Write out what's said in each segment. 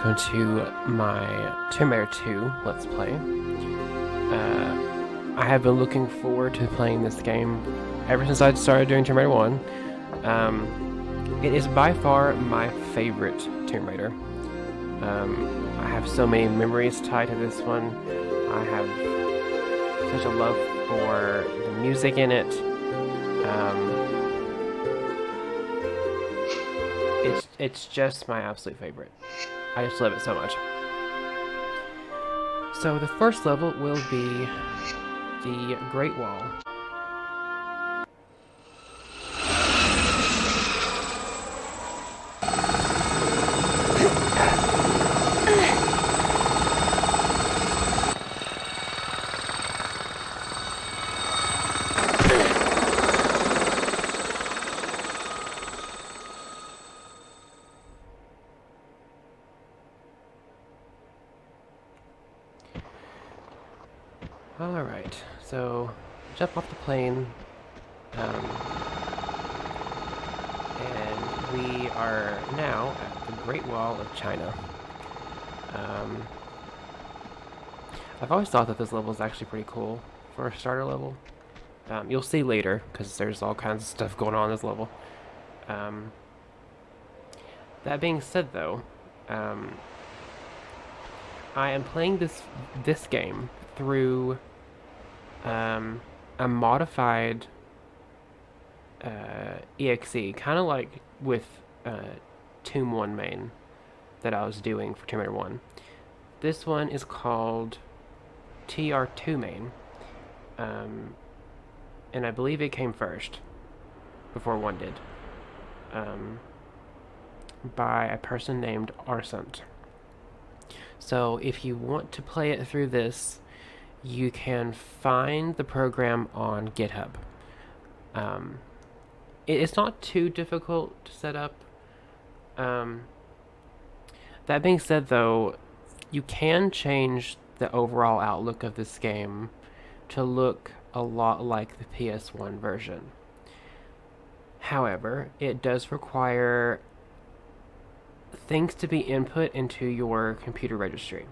welcome to my Tomb Raider 2 Let's Play. I have been looking forward to playing this game ever since I started doing Tomb Raider 1. It is by far my favorite Tomb Raider. I have so many memories tied to this one. I have such a love for the music in it. It's just my absolute favorite. I just love it so much. So the first level will be the Great Wall. Alright, so jump off the plane, and we are now at the Great Wall of China. I've always thought that this level is actually pretty cool for a starter level. You'll see later, because there's all kinds of stuff going on in this level. That being said though, I am playing this game through a modified EXE, kind of like with Tomb 1 main that I was doing for Tomb Raider 1. This one is called TR2 main, and I believe it came first, before 1 did, by a person named Arsent. So if you want to play it through this, you can find the program on GitHub. It's not too difficult to set up. That being said though, you can change the overall outlook of this game to look a lot like the PS1 version. However, it does require things to be input into your computer registry.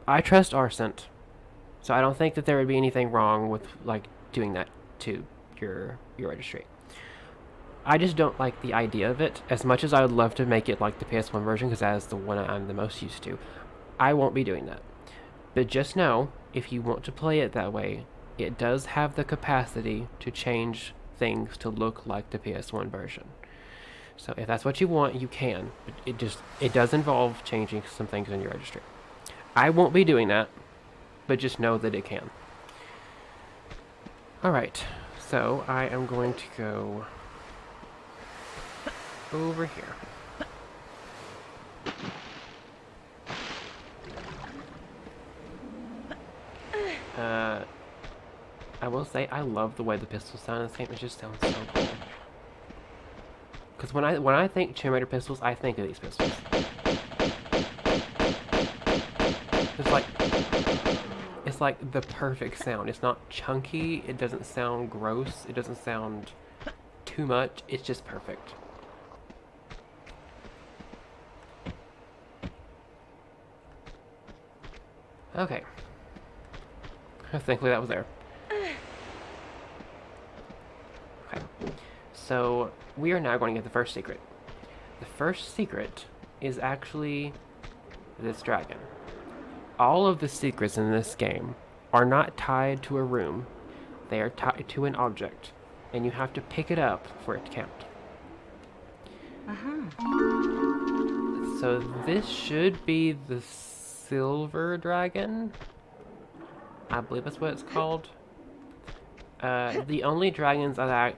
I trust Arsent, so I don't think that there would be anything wrong with like doing that to your registry. I just don't like the idea of it as much as I would love to make it like the PS1 version, because that is the one I'm the most used to. I won't be doing that. But just know, if you want to play it that way, it does have the capacity to change things to look like the PS1 version. So if that's what you want, you can. But it does involve changing some things in your registry. I won't be doing that, but just know that it can. Alright, so I am going to go over here. I will say I love the way the pistols sound in this game. It just sounds so cool. Because when I think Tomb Raider pistols, I think of these pistols. It's like the perfect sound. It's not chunky, it doesn't sound gross, it doesn't sound too much, it's just perfect. Okay. Thankfully that was there. Okay. So, we are now going to get the first secret. The first secret is actually this dragon. All of the secrets in this game are not tied to a room. They are tied to an object, and you have to pick it up for it to count. So this should be the silver dragon. I believe that's what it's called. The only dragons I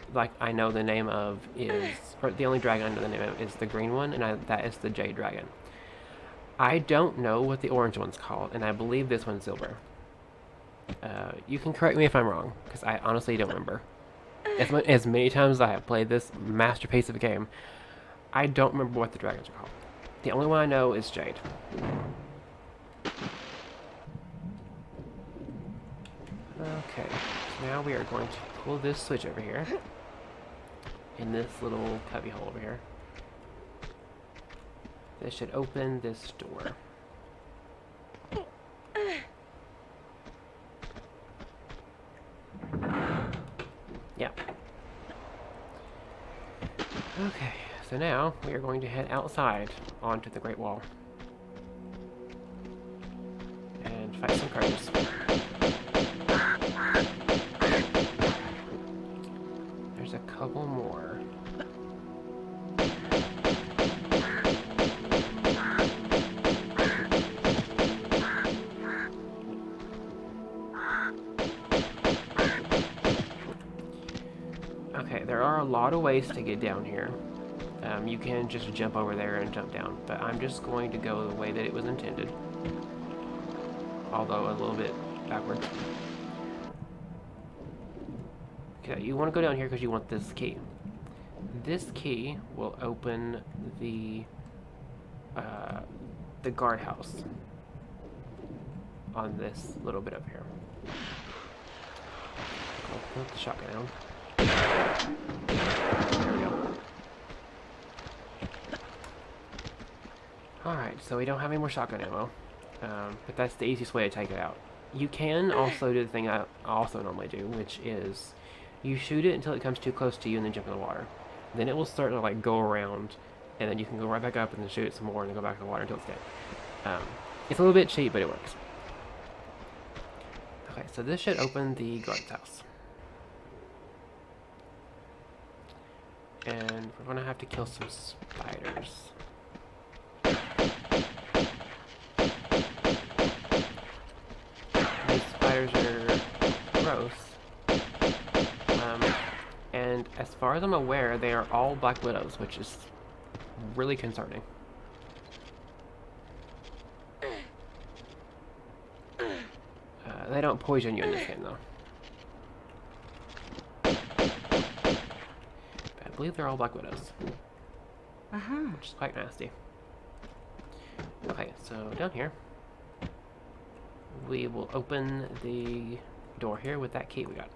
know the name of is, or the only dragon I know the name of is the green one, and that is the jade dragon. I don't know what the orange one's called, and I believe this one's silver. You can correct me if I'm wrong, because I honestly don't remember. As many times as I have played this masterpiece of a game, I don't remember what the dragons are called. The only one I know is Jade. Okay, so now we are going to pull this switch over here, in this little cubby hole over here. This should open this door. Yeah. Okay, so now we are going to head outside onto the Great Wall. And fight some crows. There's a couple more. Okay, there are a lot of ways to get down here. You can just jump over there and jump down, but I'm just going to go the way that it was intended. Although a little bit backwards. Okay, you want to go down here because you want this key. This key will open the guardhouse on this little bit up here. I'll put the shotgun down. There we go. Alright, so we don't have any more shotgun ammo. But that's the easiest way to take it out. You can also do the thing I also normally do, which is you shoot it until it comes too close to you and then jump in the water. Then it will start to like go around, and then you can go right back up and then shoot it some more and then go back in the water until it's dead. It's a little bit cheap, but it works. Okay, so this should open the guard's house. And we're going to have to kill some spiders. These spiders are gross. And as far as I'm aware, they are all Black Widows, which is really concerning. They don't poison you in this game, though. I believe they're all Black Widows. Which is quite nasty. Okay, so down here, we will open the door here with that key we got.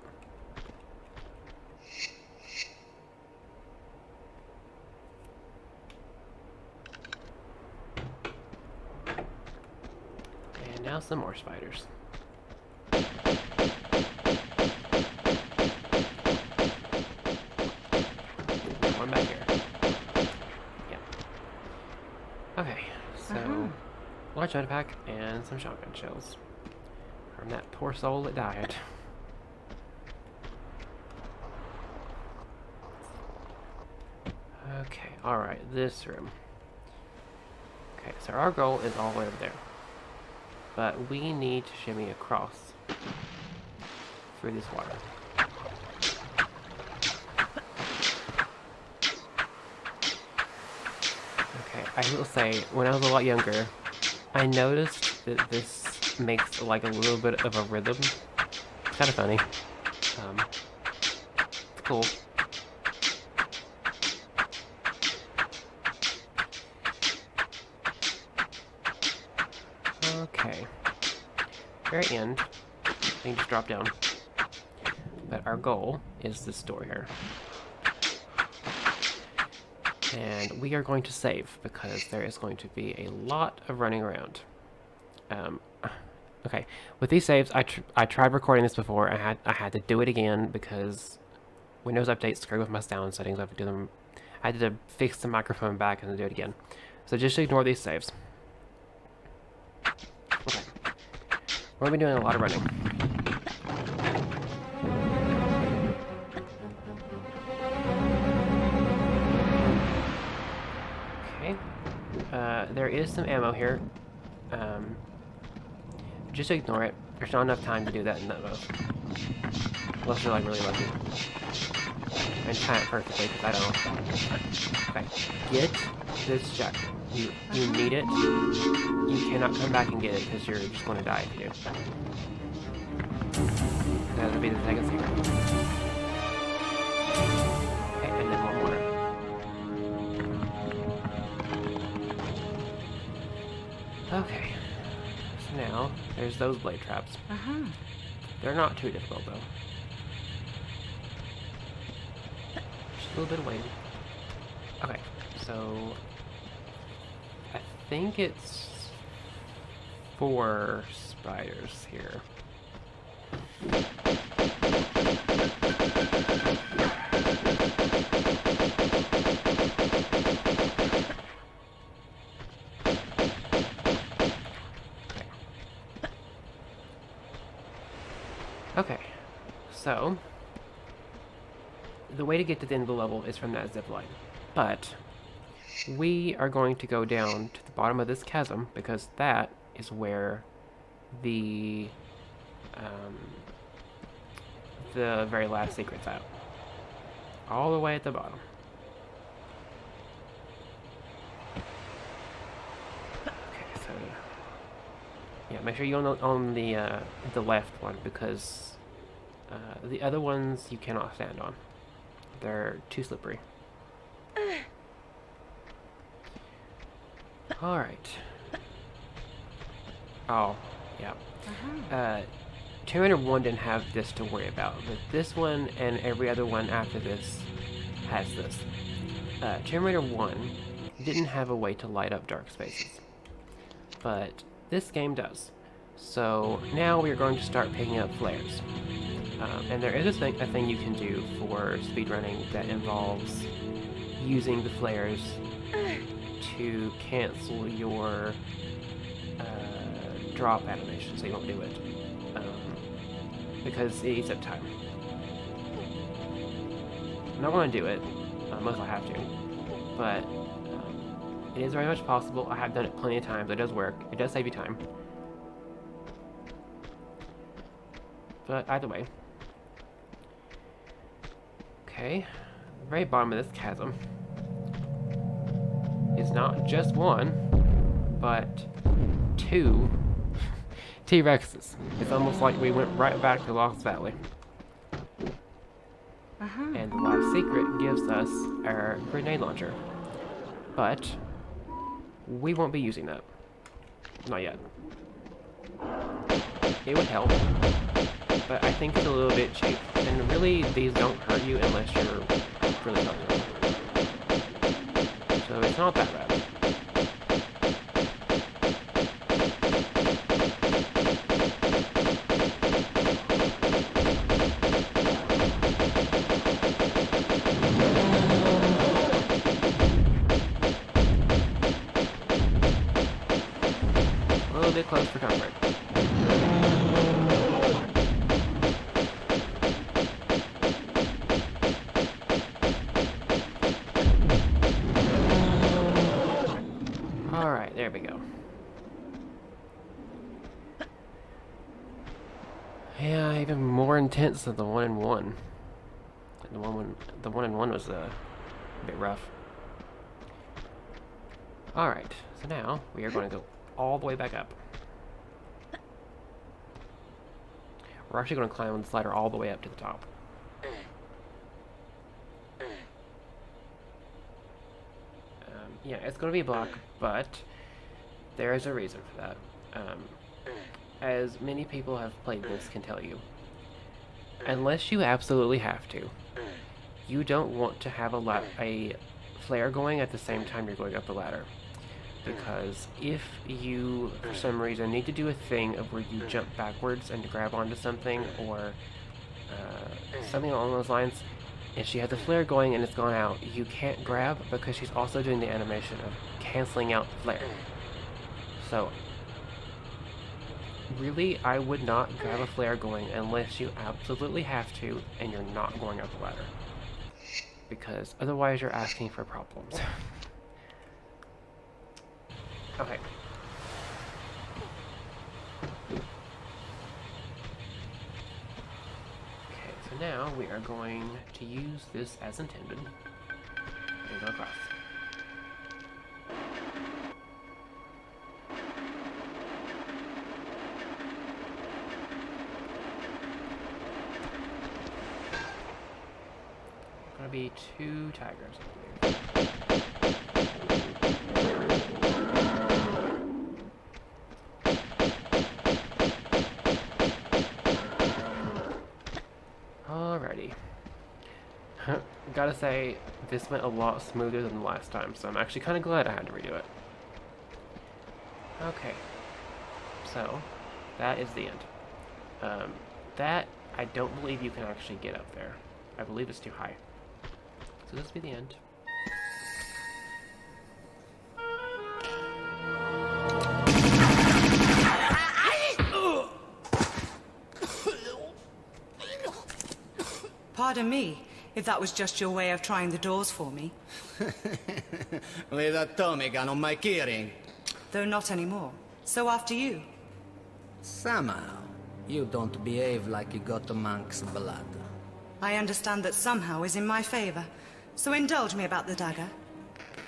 And now some more spiders. One back here. Yeah. Okay, so large jetpack and some shotgun shells from that poor soul that died. Okay, alright, this room. Okay, so our goal is all the way over there. But we need to shimmy across through this water. Okay, I will say, when I was a lot younger, I noticed that this makes like a little bit of a rhythm. It's kind of funny. It's cool. Okay. Very end. I can just drop down. But our goal is this door here. And we are going to save because there is going to be a lot of running around. Okay, with these saves, I tried recording this before. I had to do it again because Windows updates screw with my sound settings. I had to fix the microphone back and then do it again. So just ignore these saves. Okay, we're gonna be doing a lot of running. There is some ammo here. Just ignore it. There's not enough time to do that in that mode. Unless you're like really lucky. And time it perfectly, because I don't. Okay. Get this jacket. You need it. You cannot come back and get it because you're just going to die if you do. That'll be the second secret. Okay, and then one more. Okay, so now there's those blade traps. They're not too difficult though. Just a little bit of waiting. Okay, so think it's 4 spiders here. Okay, so the way to get to the end of the level is from that zip line, but we are going to go down to the bottom of this chasm because that is where the very last secret's at, all the way at the bottom. Okay, so yeah, make sure you go on the left one because the other ones you cannot stand on. They're too slippery. Alright. Oh, yeah. Tomb Raider 1 didn't have this to worry about, but this one and every other one after this has this. Tomb Raider 1 didn't have a way to light up dark spaces, but this game does. So now we are going to start picking up flares. And there is a thing you can do for speedrunning that involves using the flares to cancel your drop animation, so you won't do it. Because it eats up time. I'm not going to do it, unless I have to, but it is very much possible. I have done it plenty of times. It does work. It does save you time. But either way. Okay, the very bottom of this chasm is not just one, but 2 T-Rexes. It's almost like we went right back to Lost Valley. And the last secret gives us our grenade launcher. But we won't be using that. Not yet. It would help, but I think it's a little bit cheap. And really, these don't hurt you unless you're really hungry. So it's not that bad. A little bit close for comfort. Alright, there we go. Yeah, even more intense than the 1 in 1. The one in 1 was a bit rough. Alright, so now we are going to go all the way back up. We're actually going to climb the slider all the way up to the top. Yeah, it's going to be a block, but there is a reason for that. As many people have played this can tell you, unless you absolutely have to, you don't want to have a flare going at the same time you're going up the ladder. Because if you, for some reason, need to do a thing of where you jump backwards and grab onto something, or something along those lines, and she has a flare going and it's gone out, you can't grab because she's also doing the animation of canceling out the flare. So, really, I would not grab a flare going unless you absolutely have to and you're not going up the ladder. Because otherwise you're asking for problems. Okay. Okay, so now we are going to use this as intended and go across. Gonna be 2 tigers, I believe. Alrighty. Gotta say, this went a lot smoother than the last time, so I'm actually kind of glad I had to redo it. Okay, so that is the end. Um, that, I don't believe you can actually get up there. I believe it's too high. So this will be the end. Pardon me, if that was just your way of trying the doors for me. With a Tommy gun on my Kyrion. Though not anymore. So after you. Somehow, you don't behave like you got the monk's blood. I understand that somehow is in my favor. So indulge me about the dagger.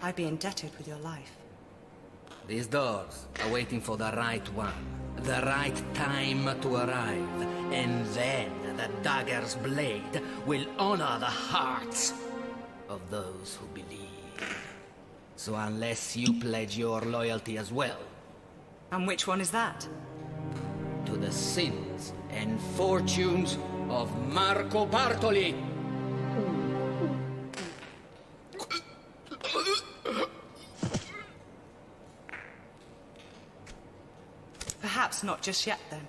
I'd be indebted with your life. These doors are waiting for the right one. The right time to arrive. And then the dagger's blade will honor the hearts of those who believe. So unless you pledge your loyalty as well, And which one is that? to the sins and fortunes of Marco Bartoli. Perhaps not just yet, then.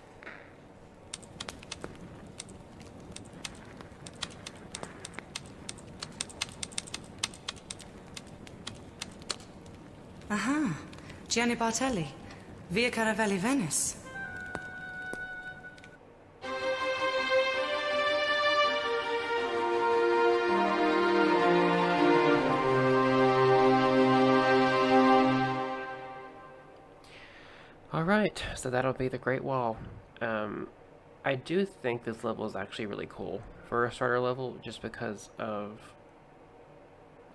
Aha, Gianni Bartelli, Via Caravelli, Venice. Alright, so that'll be the Great Wall. I do think this level is actually really cool for a starter level, just because of,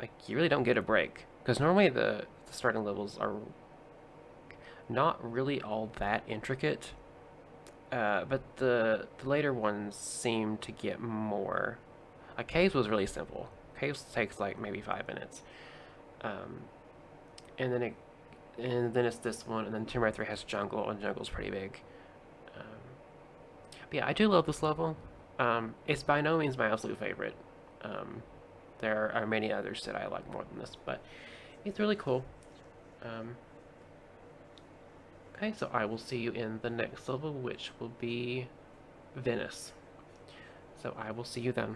like, you really don't get a break. Because normally the starting levels are not really all that intricate, but the later ones seem to get more. Like, Caves was really simple. Caves takes like maybe 5 minutes. Um, and then it's this one, and then Tomb Raider 3 has jungle, and jungle's pretty big. But yeah, I do love this level. It's by no means my absolute favorite. There are many others that I like more than this, but it's really cool. Okay, so I will see you in the next level, which will be Venice. So I will see you then.